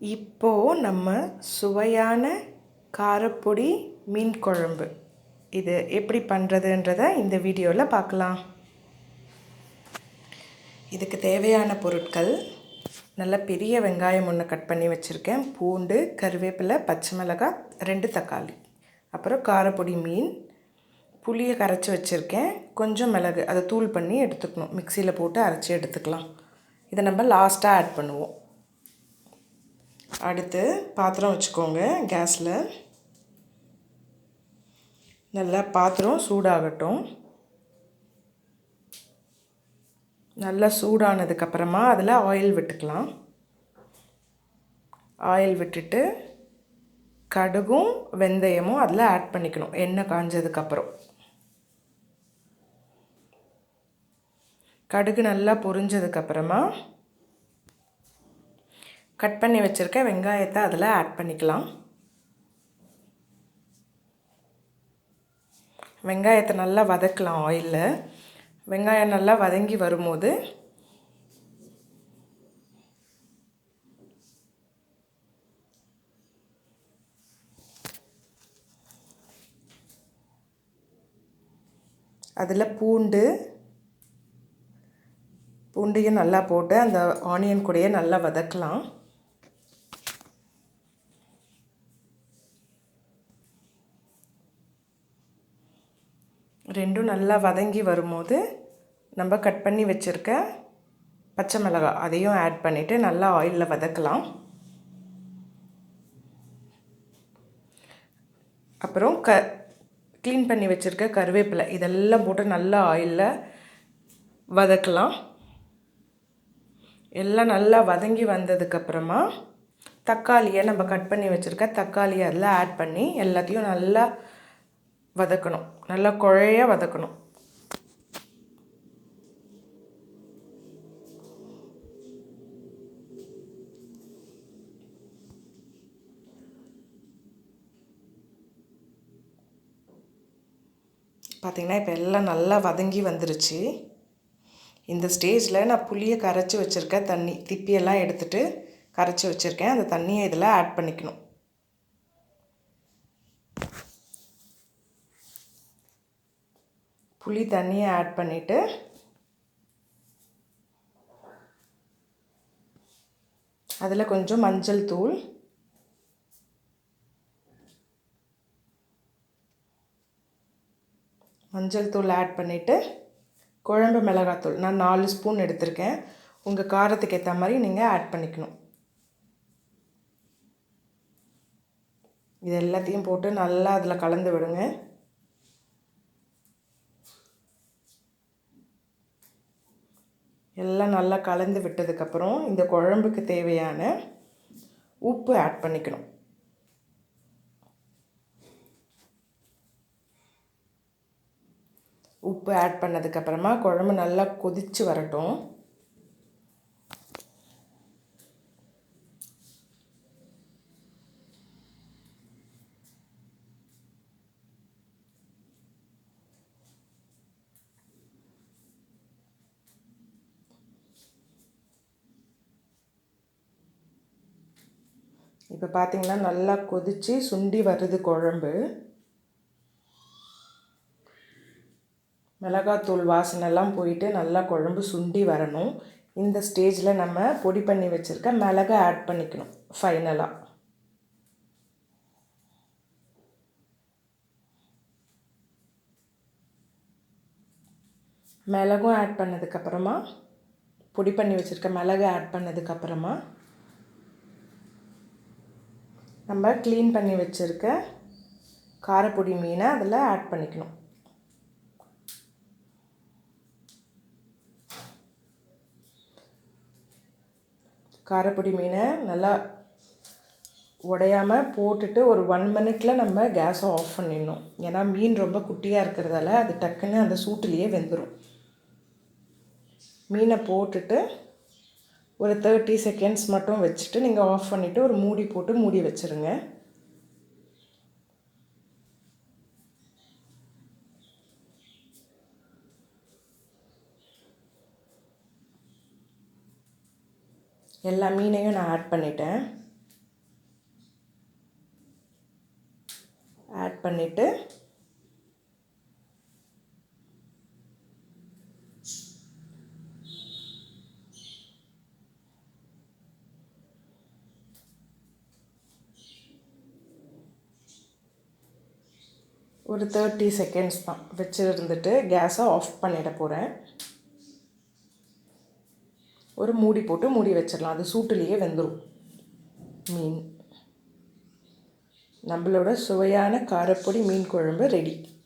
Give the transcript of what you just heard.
இப்போது நம்ம சுவையான காரப்பொடி மீன் குழம்பு இது எப்படி பண்ணுறதுன்றதை இந்த வீடியோவில் பார்க்கலாம். இதுக்கு தேவையான பொருட்கள்: நல்ல பெரிய வெங்காயம் ஒன்று கட் பண்ணி வச்சுருக்கேன், பூண்டு, கருவேப்பிலை, பச்சை மிளகாய், 2 தக்காளி, அப்புறம் காரப்பொடி மீன், புளியை கரைச்சி வச்சுருக்கேன், கொஞ்சம் மிளகு, அதை தூள் பண்ணி எடுத்துக்கணும், மிக்சியில் போட்டு அரைச்சி எடுத்துக்கலாம். இதை நம்ம லாஸ்ட்டாக ஆட் பண்ணுவோம். அடுத்து பாத்திரம் வச்சுக்கோங்க கேஸில். நல்லா பாத்திரம் சூடாகட்டும். நல்லா சூடானதுக்கப்புறமா அதில் ஆயில் விட்டுக்கலாம். ஆயில் விட்டுட்டு கடுகும் வெந்தயமும் அதில் ஆட் பண்ணிக்கணும். எண்ணெய் காஞ்சதுக்கப்புறம் கடுகு நல்லா பொரிஞ்சதுக்கப்புறமா கட் பண்ணி வச்சுருக்க வெங்காயத்தை அதில் ஆட் பண்ணிக்கலாம். வெங்காயத்தை நல்லா வதக்கலாம் ஆயிலில். வெங்காயம் நல்லா வதங்கி வரும்போது அதில் பூண்டையும் நல்லா போட்டு அந்த ஆனியன் கூடயே நல்லா வதக்கலாம். ரெண்டும் நல்லா வதங்கி வரும்போது நம்ம கட் பண்ணி வச்சுருக்க பச்சை மிளகாய் அதையும் ஆட் பண்ணிவிட்டு நல்லா ஆயிலில் வதக்கலாம். அப்புறம் க்ளீன் பண்ணி வச்சுருக்க கருவேப்பிலை இதெல்லாம் போட்டு நல்லா ஆயிலில் வதக்கலாம். எல்லாம் நல்லா வதங்கி வந்ததுக்கப்புறமா தக்காளியை நம்ம கட் பண்ணி வச்சுருக்க தக்காளியை அதில் ஆட் பண்ணி எல்லாத்தையும் நல்லா வதக்கணும். நல்லா குழைய வதக்கணும். பார்த்திங்கன்னா இப்போ எல்லாம் நல்லா வதங்கி வந்துருச்சு. இந்த ஸ்டேஜில் நான் புளியை கரைச்சி வச்சுருக்க தண்ணி திப்பியெல்லாம் எடுத்துகிட்டு கரைச்சி வச்சுருக்கேன், அந்த தண்ணியை இதில் ஆட் பண்ணிக்கணும். புளி தண்ணியை ஆட் பண்ணிவிட்டு அதில் கொஞ்சம் மஞ்சள் தூள், ஆட் பண்ணிவிட்டு குழம்பு மிளகாத்தூள் நான் 4 ஸ்பூன் எடுத்திருக்கேன். உங்கள் காரத்துக்கு ஏற்ற மாதிரி நீங்கள் ஆட் பண்ணிக்கணும். இது எல்லாத்தையும் போட்டு நல்லா அதில் கலந்து விடுங்க. எல்லாம் நல்லா கலந்து விட்டதுக்கப்புறம் இந்த குழம்புக்கு தேவையான உப்பு ஆட் பண்ணிக்கணும். உப்பு ஆட் பண்ணதுக்கப்புறமா குழம்பு நல்லா கொதித்து வரட்டும். இப்போ பார்த்திங்கன்னா நல்லா கொதித்து சுண்டி வருது குழம்பு. மிளகாத்தூள் வாசனைலாம் போயிட்டு நல்லா குழம்பு சுண்டி வரணும். இந்த ஸ்டேஜில் நம்ம பொடி பண்ணி வச்சுருக்க மிளகை ஆட் பண்ணிக்கணும். ஃபைனலாக மிளகும் ஆட் பண்ணதுக்கப்புறமா பொடி பண்ணி வச்சுருக்க மிளகை ஆட் பண்ணதுக்கப்புறமா நம்ம க்ளீன் பண்ணி வச்சுருக்க காரப்பொடி மீனை அதில் ஆட் பண்ணிக்கணும். காரப்பொடி மீனை நல்லா உடையாமல் போட்டுட்டு ஒரு 1 மினிட்டில் நம்ம கேஸை ஆஃப் பண்ணிடணும். ஏன்னா மீன் ரொம்ப குட்டியாக இருக்கிறதால அது டக்குன்னு அந்த சூட்டுலேயே வெந்துடும். மீனை போட்டுட்டு ஒரு 30 செகண்ட்ஸ் மட்டும் வச்சுட்டு நீங்கள் ஆஃப் பண்ணிவிட்டு ஒரு மூடி போட்டு மூடி வச்சுருங்க. எல்லா மீனையும் நான் ஆட் பண்ணிட்டேன். பண்ணிவிட்டு ஒரு 30 செகண்ட்ஸ் தான் வச்சுருந்துட்டு கேஸை ஆஃப் பண்ணிட போகிறேன். ஒரு மூடி போட்டு மூடி வச்சிடலாம். அது சூட்டுலேயே வெந்துடும் மீன். நம்மளோட சுவையான காரப்பொடி மீன் குழம்பு ரெடி.